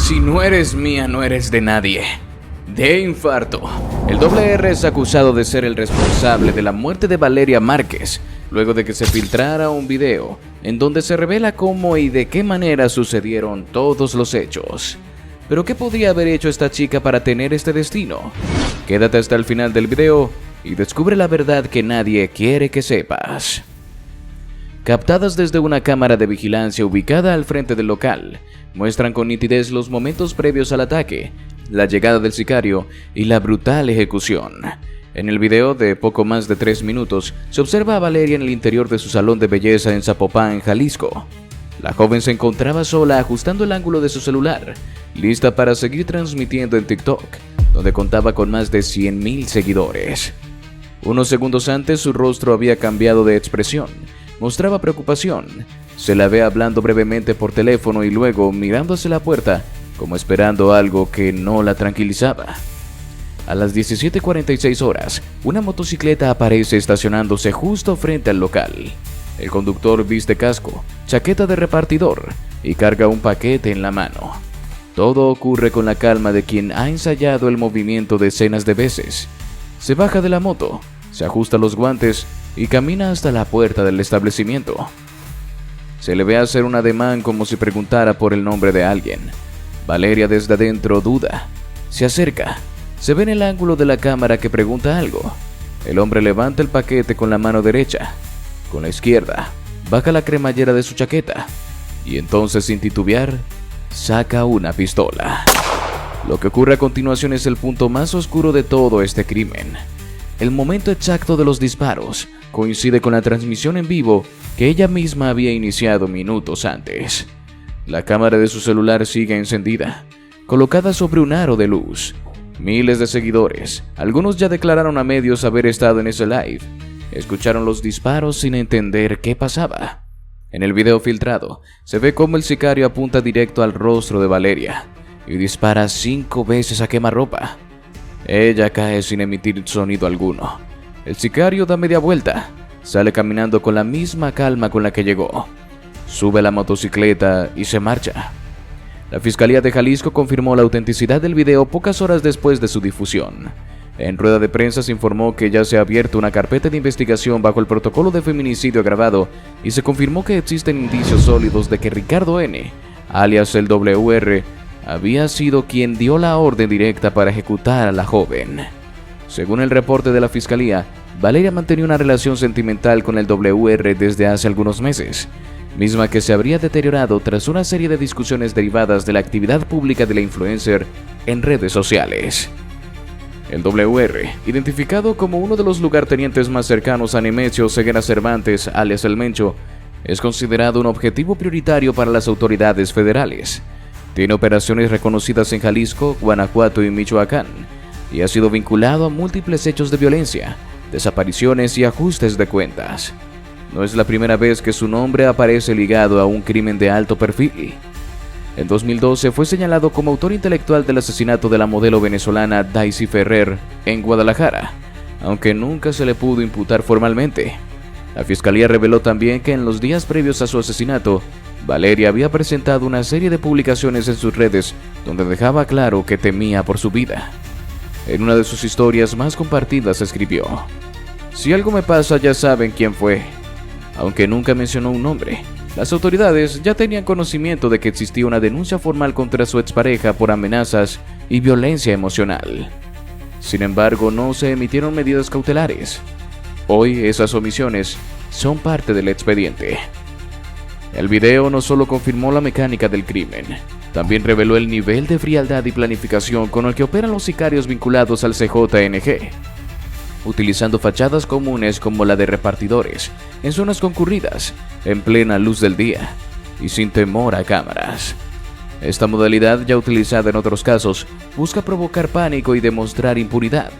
Si no eres mía, no eres de nadie. De infarto. El R es acusado de ser el responsable de la muerte de Valeria Márquez, luego de que se filtrara un video en donde se revela cómo y de qué manera sucedieron todos los hechos. ¿Pero qué podría haber hecho esta chica para tener este destino? Quédate hasta el final del video y descubre la verdad que nadie quiere que sepas. Captadas desde una cámara de vigilancia ubicada al frente del local, muestran con nitidez los momentos previos al ataque, la llegada del sicario y la brutal ejecución. En el video de poco más de 3 minutos, se observa a Valeria en el interior de su salón de belleza en Zapopan, Jalisco. La joven se encontraba sola ajustando el ángulo de su celular, lista para seguir transmitiendo en TikTok, donde contaba con más de 100,000 seguidores. Unos segundos antes su rostro había cambiado de expresión, mostraba preocupación, se la ve hablando brevemente por teléfono y luego mirando hacia la puerta, como esperando algo que no la tranquilizaba. A las 17:46 horas, una motocicleta aparece estacionándose justo frente al local. El conductor viste casco, chaqueta de repartidor y carga un paquete en la mano. Todo ocurre con la calma de quien ha ensayado el movimiento decenas de veces. Se baja de la moto, se ajusta los guantes y camina hasta la puerta del establecimiento. Se le ve hacer un ademán como si preguntara por el nombre de alguien. Valeria desde adentro duda. Se acerca. Se ve en el ángulo de la cámara que pregunta algo. El hombre levanta el paquete con la mano derecha. Con la izquierda, baja la cremallera de su chaqueta. Y entonces, sin titubear, saca una pistola. Lo que ocurre a continuación es el punto más oscuro de todo este crimen. El momento exacto de los disparos coincide con la transmisión en vivo que ella misma había iniciado minutos antes. La cámara de su celular sigue encendida, colocada sobre un aro de luz. Miles de seguidores, algunos ya declararon a medios haber estado en ese live, escucharon los disparos sin entender qué pasaba. En el video filtrado, se ve cómo el sicario apunta directo al rostro de Valeria y dispara 5 veces a quemarropa. Ella cae sin emitir sonido alguno. El sicario da media vuelta, sale caminando con la misma calma con la que llegó. Sube a la motocicleta y se marcha. La Fiscalía de Jalisco confirmó la autenticidad del video pocas horas después de su difusión. En rueda de prensa se informó que ya se ha abierto una carpeta de investigación bajo el protocolo de feminicidio agravado y se confirmó que existen indicios sólidos de que Ricardo N., alias el R., había sido quien dio la orden directa para ejecutar a la joven. Según el reporte de la Fiscalía, Valeria mantenía una relación sentimental con el R. desde hace algunos meses, misma que se habría deteriorado tras una serie de discusiones derivadas de la actividad pública de la influencer en redes sociales. El R., identificado como uno de los lugartenientes más cercanos a Nemesio Ceguera Cervantes, alias El Mencho, es considerado un objetivo prioritario para las autoridades federales. Tiene operaciones reconocidas en Jalisco, Guanajuato y Michoacán, y ha sido vinculado a múltiples hechos de violencia, desapariciones y ajustes de cuentas. No es la primera vez que su nombre aparece ligado a un crimen de alto perfil. En 2012 fue señalado como autor intelectual del asesinato de la modelo venezolana Daisy Ferrer en Guadalajara, aunque nunca se le pudo imputar formalmente. La Fiscalía reveló también que en los días previos a su asesinato, Valeria había presentado una serie de publicaciones en sus redes donde dejaba claro que temía por su vida. En una de sus historias más compartidas escribió: "Si algo me pasa ya saben quién fue", aunque nunca mencionó un nombre. Las autoridades ya tenían conocimiento de que existía una denuncia formal contra su expareja por amenazas y violencia emocional. Sin embargo, no se emitieron medidas cautelares. Hoy esas omisiones son parte del expediente. El video no solo confirmó la mecánica del crimen, también reveló el nivel de frialdad y planificación con el que operan los sicarios vinculados al CJNG, utilizando fachadas comunes como la de repartidores, en zonas concurridas, en plena luz del día y sin temor a cámaras. Esta modalidad, ya utilizada en otros casos, busca provocar pánico y demostrar impunidad.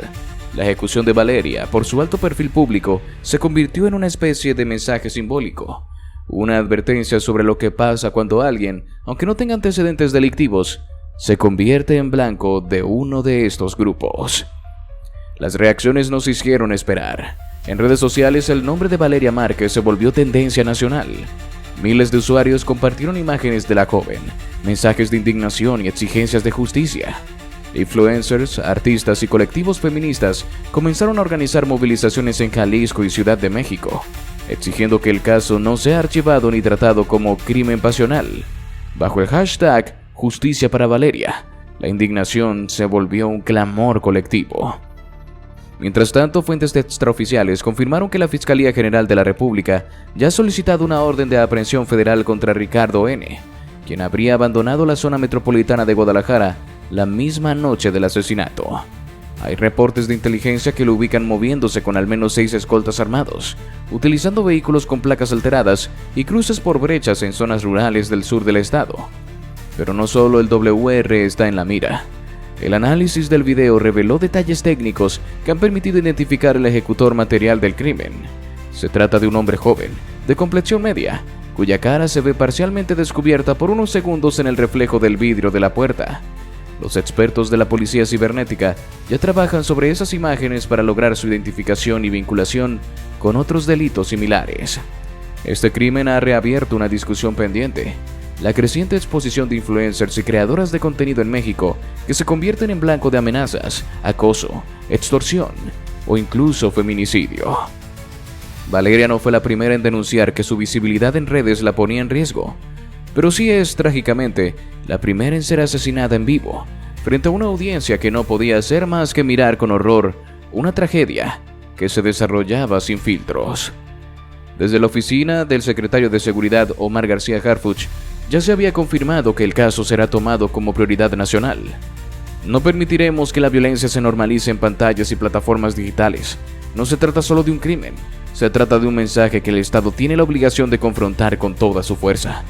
La ejecución de Valeria, por su alto perfil público, se convirtió en una especie de mensaje simbólico, una advertencia sobre lo que pasa cuando alguien, aunque no tenga antecedentes delictivos, se convierte en blanco de uno de estos grupos. Las reacciones no se hicieron esperar. En redes sociales el nombre de Valeria Márquez se volvió tendencia nacional. Miles de usuarios compartieron imágenes de la joven, mensajes de indignación y exigencias de justicia. Influencers, artistas y colectivos feministas comenzaron a organizar movilizaciones en Jalisco y Ciudad de México, exigiendo que el caso no sea archivado ni tratado como crimen pasional. Bajo el hashtag Justicia para Valeria, la indignación se volvió un clamor colectivo. Mientras tanto, fuentes extraoficiales confirmaron que la Fiscalía General de la República ya ha solicitado una orden de aprehensión federal contra Ricardo N., quien habría abandonado la zona metropolitana de Guadalajara la misma noche del asesinato. Hay reportes de inteligencia que lo ubican moviéndose con al menos 6 escoltas armados, utilizando vehículos con placas alteradas y cruces por brechas en zonas rurales del sur del estado. Pero no solo el WR está en la mira. El análisis del video reveló detalles técnicos que han permitido identificar el ejecutor material del crimen. Se trata de un hombre joven, de complexión media, cuya cara se ve parcialmente descubierta por unos segundos en el reflejo del vidrio de la puerta. Los expertos de la policía cibernética ya trabajan sobre esas imágenes para lograr su identificación y vinculación con otros delitos similares. Este crimen ha reabierto una discusión pendiente: la creciente exposición de influencers y creadoras de contenido en México que se convierten en blanco de amenazas, acoso, extorsión o incluso feminicidio. Valeria no fue la primera en denunciar que su visibilidad en redes la ponía en riesgo, pero sí es, trágicamente, la primera en ser asesinada en vivo, frente a una audiencia que no podía hacer más que mirar con horror una tragedia que se desarrollaba sin filtros. Desde la oficina del secretario de Seguridad, Omar García Harfuch, ya se había confirmado que el caso será tomado como prioridad nacional. No permitiremos que la violencia se normalice en pantallas y plataformas digitales. No se trata solo de un crimen, se trata de un mensaje que el Estado tiene la obligación de confrontar con toda su fuerza,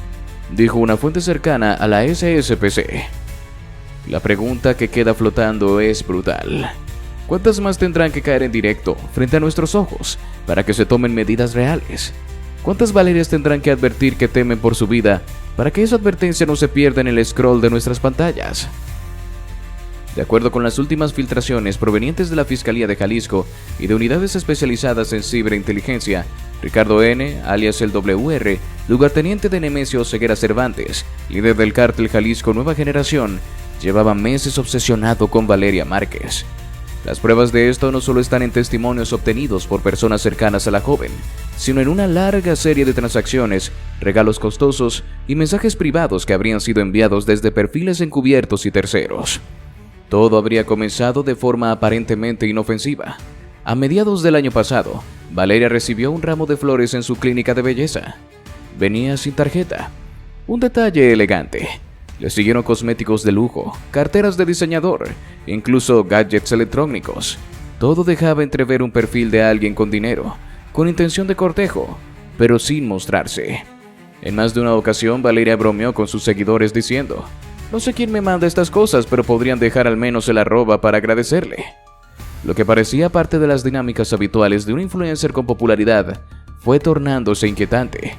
dijo una fuente cercana a la SSPC. La pregunta que queda flotando es brutal. ¿Cuántas más tendrán que caer en directo, frente a nuestros ojos, para que se tomen medidas reales? ¿Cuántas Valerias tendrán que advertir que temen por su vida para que esa advertencia no se pierda en el scroll de nuestras pantallas? De acuerdo con las últimas filtraciones provenientes de la Fiscalía de Jalisco y de unidades especializadas en ciberinteligencia, Ricardo N., alias el WR, lugarteniente de Nemesio Ceguera Cervantes, líder del cártel Jalisco Nueva Generación, llevaba meses obsesionado con Valeria Márquez. Las pruebas de esto no solo están en testimonios obtenidos por personas cercanas a la joven, sino en una larga serie de transacciones, regalos costosos y mensajes privados que habrían sido enviados desde perfiles encubiertos y terceros. Todo habría comenzado de forma aparentemente inofensiva. A mediados del año pasado, Valeria recibió un ramo de flores en su clínica de belleza. Venía sin tarjeta. Un detalle elegante. Le siguieron cosméticos de lujo, carteras de diseñador, incluso gadgets electrónicos. Todo dejaba entrever un perfil de alguien con dinero, con intención de cortejo, pero sin mostrarse. En más de una ocasión, Valeria bromeó con sus seguidores diciendo: "No sé quién me manda estas cosas, pero podrían dejar al menos el arroba para agradecerle". Lo que parecía parte de las dinámicas habituales de un influencer con popularidad fue tornándose inquietante.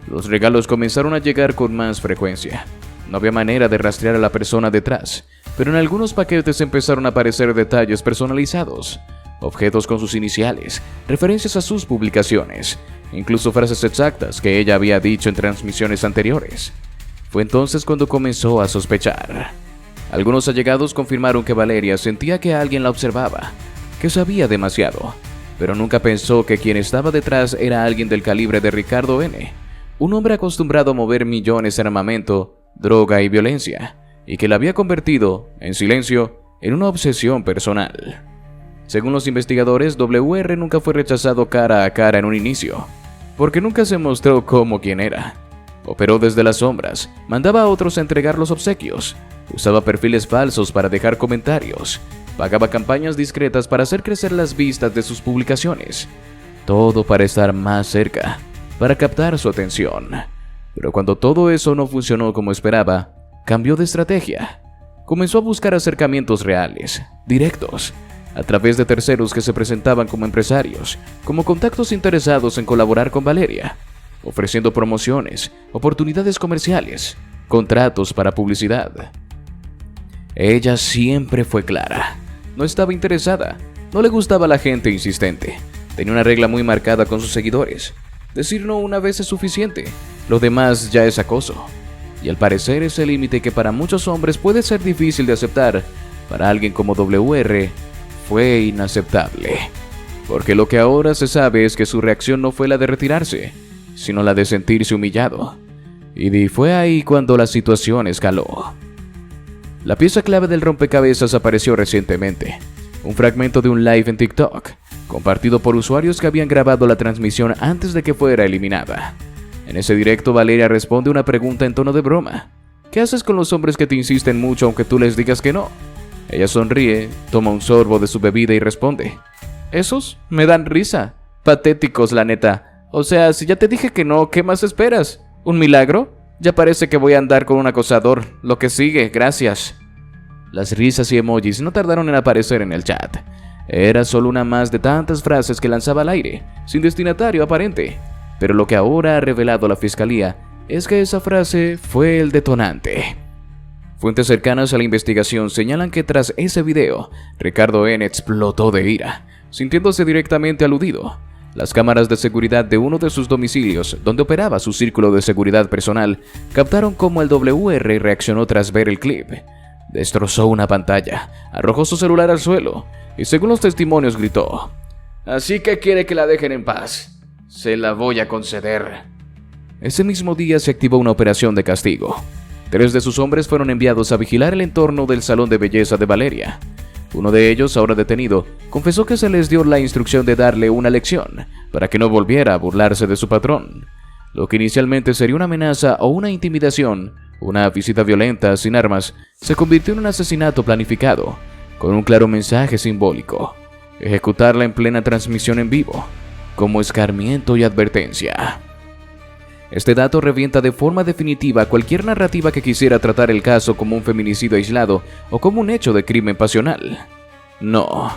Los regalos comenzaron a llegar con más frecuencia. No había manera de rastrear a la persona detrás, pero en algunos paquetes empezaron a aparecer detalles personalizados, objetos con sus iniciales, referencias a sus publicaciones, incluso frases exactas que ella había dicho en transmisiones anteriores. Fue entonces cuando comenzó a sospechar. Algunos allegados confirmaron que Valeria sentía que alguien la observaba, que sabía demasiado, pero nunca pensó que quien estaba detrás era alguien del calibre de Ricardo N., un hombre acostumbrado a mover millones en armamento, droga y violencia, y que la había convertido, en silencio, en una obsesión personal. Según los investigadores, WR nunca fue rechazado cara a cara en un inicio, porque nunca se mostró como quien era. Operó desde las sombras, mandaba a otros a entregar los obsequios, usaba perfiles falsos para dejar comentarios, pagaba campañas discretas para hacer crecer las vistas de sus publicaciones. Todo para estar más cerca, para captar su atención. Pero cuando todo eso no funcionó como esperaba, cambió de estrategia. Comenzó a buscar acercamientos reales, directos, a través de terceros que se presentaban como empresarios, como contactos interesados en colaborar con Valeria, ofreciendo promociones, oportunidades comerciales, contratos para publicidad. Ella siempre fue clara. No estaba interesada, no le gustaba la gente insistente. Tenía una regla muy marcada con sus seguidores: decir no una vez es suficiente. lo demás ya es acoso. Y al parecer ese límite que para muchos hombres puede ser difícil de aceptar, para alguien como WR fue inaceptable. Porque lo que ahora se sabe es que su reacción no fue la de retirarse, sino la de sentirse humillado. Y fue ahí cuando la situación escaló. La pieza clave del rompecabezas apareció recientemente, un fragmento de un live en TikTok, compartido por usuarios que habían grabado la transmisión antes de que fuera eliminada. En ese directo, Valeria responde una pregunta en tono de broma. ¿Qué haces con los hombres que te insisten mucho aunque tú les digas que no? Ella sonríe, toma un sorbo de su bebida y responde: esos me dan risa. Patéticos, la neta. O sea, si ya te dije que no, ¿qué más esperas? ¿Un milagro? Ya parece que voy a andar con un acosador. Lo que sigue, gracias. Las risas y emojis no tardaron en aparecer en el chat. Era solo una más de tantas frases que lanzaba al aire, sin destinatario aparente. Pero lo que ahora ha revelado la fiscalía es que esa frase fue el detonante. Fuentes cercanas a la investigación señalan que tras ese video, Ricardo N. explotó de ira, sintiéndose directamente aludido. Las cámaras de seguridad de uno de sus domicilios, donde operaba su círculo de seguridad personal, captaron cómo el WR reaccionó tras ver el clip. Destrozó una pantalla, arrojó su celular al suelo y, según los testimonios, gritó: «Así que quiere que la dejen en paz. Se la voy a conceder». Ese mismo día se activó una operación de castigo. 3 de sus hombres fueron enviados a vigilar el entorno del salón de belleza de Valeria. Uno de ellos, ahora detenido, confesó que se les dio la instrucción de darle una lección para que no volviera a burlarse de su patrón. Lo que inicialmente sería una amenaza o una intimidación, una visita violenta sin armas, se convirtió en un asesinato planificado, con un claro mensaje simbólico: ejecutarla en plena transmisión en vivo, como escarmiento y advertencia. Este dato revienta de forma definitiva cualquier narrativa que quisiera tratar el caso como un feminicidio aislado o como un hecho de crimen pasional. No,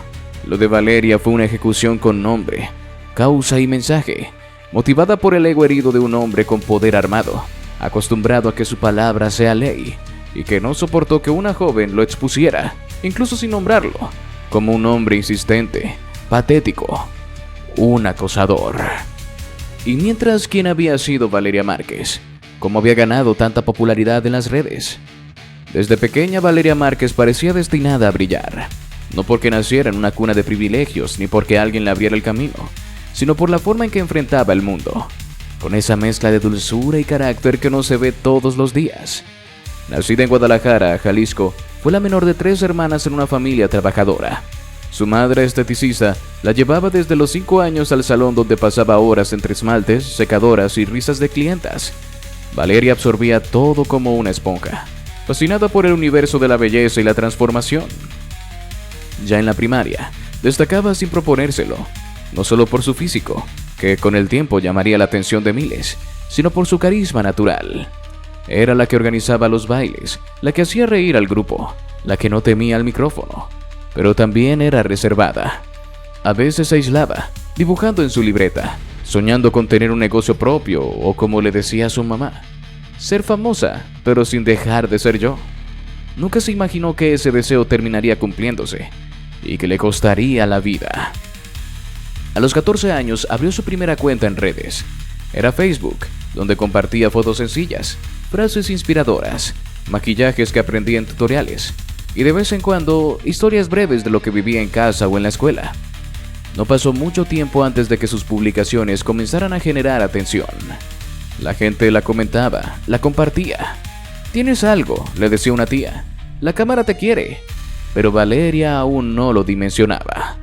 lo de Valeria fue una ejecución con nombre, causa y mensaje, motivada por el ego herido de un hombre con poder armado, acostumbrado a que su palabra sea ley, y que no soportó que una joven lo expusiera, incluso sin nombrarlo, como un hombre insistente, patético, un acosador. Y mientras, ¿quién había sido Valeria Márquez? ¿Cómo había ganado tanta popularidad en las redes? Desde pequeña, Valeria Márquez parecía destinada a brillar, no porque naciera en una cuna de privilegios ni porque alguien le abriera el camino, sino por la forma en que enfrentaba el mundo, con esa mezcla de dulzura y carácter que no se ve todos los días. Nacida en Guadalajara, Jalisco, fue la menor de 3 hermanas en una familia trabajadora. Su madre, esteticista, la llevaba desde los 5 años al salón donde pasaba horas entre esmaltes, secadoras y risas de clientas. Valeria absorbía todo como una esponja, fascinada por el universo de la belleza y la transformación. Ya en la primaria, destacaba sin proponérselo, no solo por su físico, que con el tiempo llamaría la atención de miles, sino por su carisma natural. Era la que organizaba los bailes, la que hacía reír al grupo, la que no temía al micrófono, pero también era reservada. A veces se aislaba, dibujando en su libreta, soñando con tener un negocio propio o, como le decía a su mamá, ser famosa, pero sin dejar de ser yo. Nunca se imaginó que ese deseo terminaría cumpliéndose y que le costaría la vida. A los 14 años abrió su primera cuenta en redes. Era Facebook, donde compartía fotos sencillas, frases inspiradoras, maquillajes que aprendía en tutoriales y de vez en cuando historias breves de lo que vivía en casa o en la escuela. No pasó mucho tiempo antes de que sus publicaciones comenzaran a generar atención. La gente la comentaba, la compartía. «Tienes algo», le decía una tía. «La cámara te quiere». Pero Valeria aún no lo dimensionaba.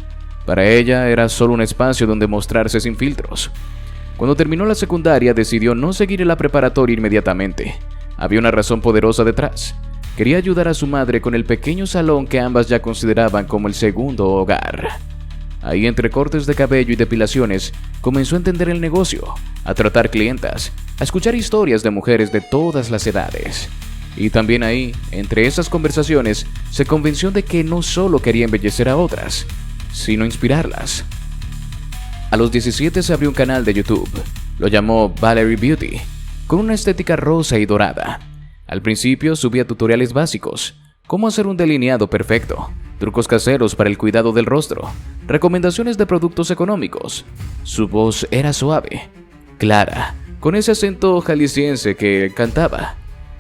Para ella era solo un espacio donde mostrarse sin filtros. Cuando terminó la secundaria, decidió no seguir en la preparatoria inmediatamente. Había una razón poderosa detrás. Quería ayudar a su madre con el pequeño salón que ambas ya consideraban como el segundo hogar. Ahí, entre cortes de cabello y depilaciones, comenzó a entender el negocio, a tratar clientas, a escuchar historias de mujeres de todas las edades. Y también ahí, entre esas conversaciones, se convenció de que no solo quería embellecer a otras, sino inspirarlas. A los 17 se abrió un canal de YouTube. Lo llamó Valerie Beauty, con una estética rosa y dorada. Al principio subía tutoriales básicos, cómo hacer un delineado perfecto, trucos caseros para el cuidado del rostro, recomendaciones de productos económicos. Su voz era suave, clara, con ese acento jalisciense que cantaba.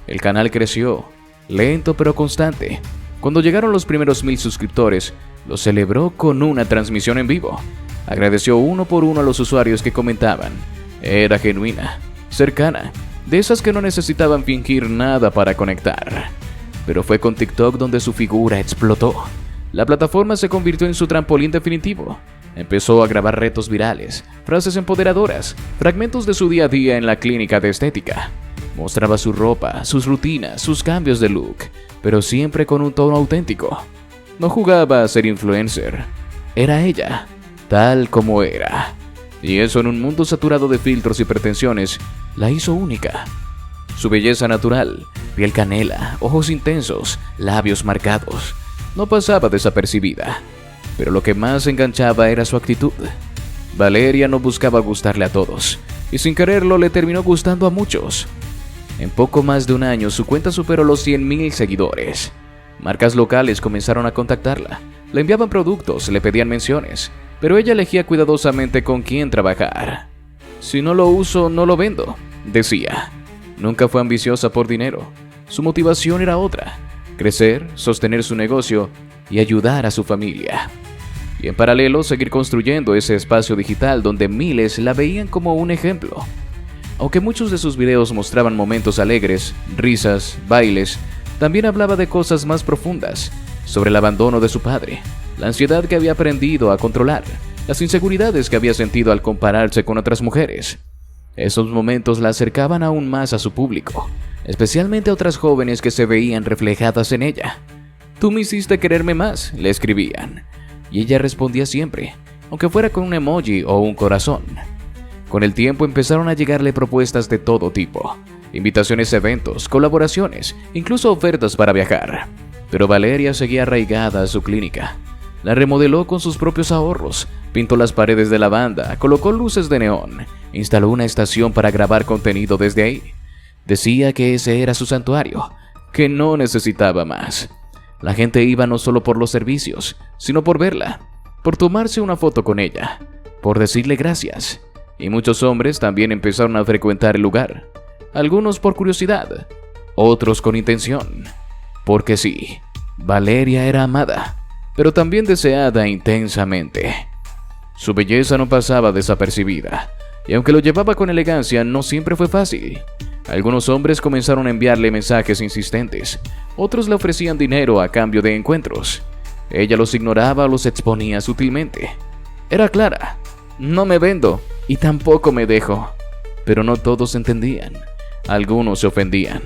El canal creció, lento pero constante. Cuando llegaron los primeros 1000 suscriptores, lo celebró con una transmisión en vivo. Agradeció uno por uno a los usuarios que comentaban. Era genuina, cercana, de esas que no necesitaban fingir nada para conectar. Pero fue con TikTok donde su figura explotó. La plataforma se convirtió en su trampolín definitivo. Empezó a grabar retos virales, frases empoderadoras, fragmentos de su día a día en la clínica de estética. Mostraba su ropa, sus rutinas, sus cambios de look, pero siempre con un tono auténtico. No jugaba a ser influencer. Era ella, tal como era. Y eso, en un mundo saturado de filtros y pretensiones, la hizo única. Su belleza natural, piel canela, ojos intensos, labios marcados, no pasaba desapercibida. Pero lo que más enganchaba era su actitud. Valeria no buscaba gustarle a todos, y sin quererlo le terminó gustando a muchos. En poco más de un año su cuenta superó los 100,000 seguidores. Marcas locales comenzaron a contactarla, le enviaban productos, le pedían menciones, pero ella elegía cuidadosamente con quién trabajar. Si no lo uso, no lo vendo, decía. Nunca fue ambiciosa por dinero. Su motivación era otra: crecer, sostener su negocio y ayudar a su familia. Y en paralelo, seguir construyendo ese espacio digital donde miles la veían como un ejemplo. Aunque muchos de sus videos mostraban momentos alegres, risas, bailes, también hablaba de cosas más profundas, sobre el abandono de su padre, la ansiedad que había aprendido a controlar, las inseguridades que había sentido al compararse con otras mujeres. Esos momentos la acercaban aún más a su público, especialmente a otras jóvenes que se veían reflejadas en ella. «Tú me hiciste quererme más», le escribían, y ella respondía siempre, aunque fuera con un emoji o un corazón. Con el tiempo empezaron a llegarle propuestas de todo tipo, invitaciones a eventos, colaboraciones, incluso ofertas para viajar. Pero Valeria seguía arraigada a su clínica. La remodeló con sus propios ahorros, pintó las paredes de lavanda, colocó luces de neón, instaló una estación para grabar contenido desde ahí. Decía que ese era su santuario, que no necesitaba más. La gente iba no solo por los servicios, sino por verla, por tomarse una foto con ella, por decirle gracias. Y muchos hombres también empezaron a frecuentar el lugar, algunos por curiosidad, otros con intención. Porque sí, Valeria era amada, pero también deseada intensamente. Su belleza no pasaba desapercibida, y aunque lo llevaba con elegancia, no siempre fue fácil. Algunos hombres comenzaron a enviarle mensajes insistentes, otros le ofrecían dinero a cambio de encuentros. Ella los ignoraba o los exponía sutilmente. Era clara: no me vendo y tampoco me dejo. Pero no todos entendían. Algunos se ofendían.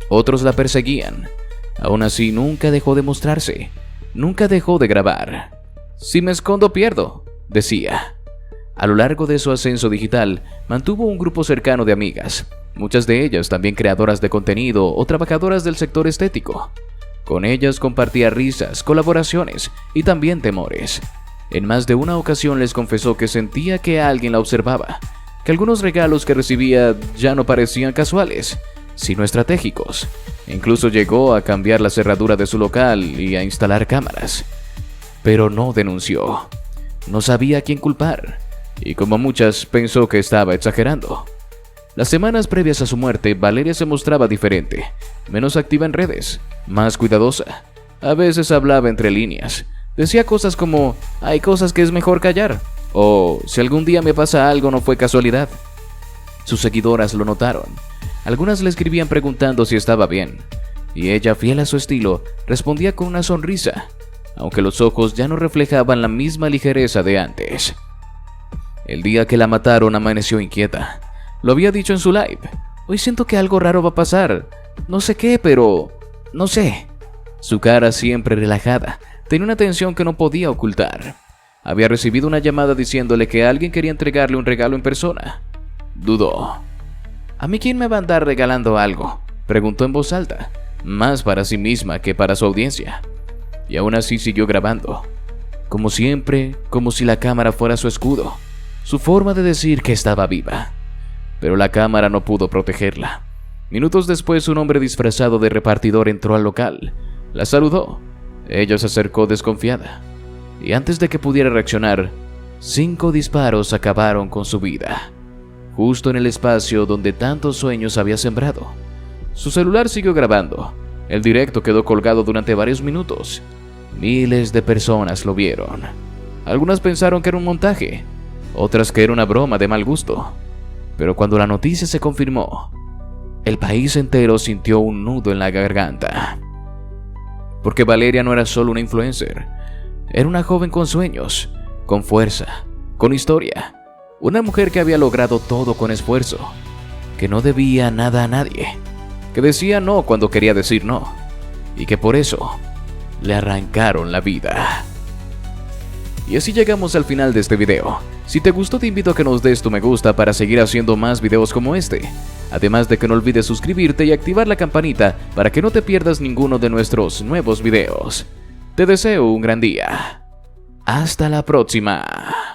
Otros la perseguían. Aún así, nunca dejó de mostrarse. Nunca dejó de grabar. «Si me escondo, pierdo», decía. A lo largo de su ascenso digital, mantuvo un grupo cercano de amigas, muchas de ellas también creadoras de contenido o trabajadoras del sector estético. Con ellas compartía risas, colaboraciones y también temores. En más de una ocasión les confesó que sentía que alguien la observaba, que algunos regalos que recibía ya no parecían casuales, sino estratégicos. Incluso llegó a cambiar la cerradura de su local y a instalar cámaras. Pero no denunció. No sabía a quién culpar, y como muchas, pensó que estaba exagerando. Las semanas previas a su muerte, Valeria se mostraba diferente, menos activa en redes, más cuidadosa. A veces hablaba entre líneas. Decía cosas como: «hay cosas que es mejor callar», o «si algún día me pasa algo no fue casualidad». Sus seguidoras lo notaron. Algunas le escribían preguntando si estaba bien, y ella, fiel a su estilo, respondía con una sonrisa, aunque los ojos ya no reflejaban la misma ligereza de antes. El día que la mataron amaneció inquieta. Lo había dicho en su live: «hoy siento que algo raro va a pasar. No sé qué, pero... no sé». Su cara, siempre relajada, tenía una tensión que no podía ocultar. Había recibido una llamada diciéndole que alguien quería entregarle un regalo en persona. Dudó. «¿A mí quién me va a andar regalando algo?», preguntó en voz alta, más para sí misma que para su audiencia. Y aún así siguió grabando. Como siempre, como si la cámara fuera su escudo, su forma de decir que estaba viva. Pero la cámara no pudo protegerla. Minutos después, un hombre disfrazado de repartidor entró al local. La saludó. Ella se acercó desconfiada, y antes de que pudiera reaccionar, 5 disparos acabaron con su vida. justo en el espacio donde tantos sueños había sembrado. Su celular siguió grabando. El directo quedó colgado durante varios minutos. Miles de personas lo vieron. Algunas pensaron que era un montaje, otras que era una broma de mal gusto. Pero cuando la noticia se confirmó, el país entero sintió un nudo en la garganta. Porque Valeria no era solo una influencer, era una joven con sueños, con fuerza, con historia. Una mujer que había logrado todo con esfuerzo, que no debía nada a nadie, que decía no cuando quería decir no, y que por eso le arrancaron la vida. Y así llegamos al final de este video. Si te gustó, te invito a que nos des tu me gusta para seguir haciendo más videos como este. Además de que no olvides suscribirte y activar la campanita para que no te pierdas ninguno de nuestros nuevos videos. Te deseo un gran día. Hasta la próxima.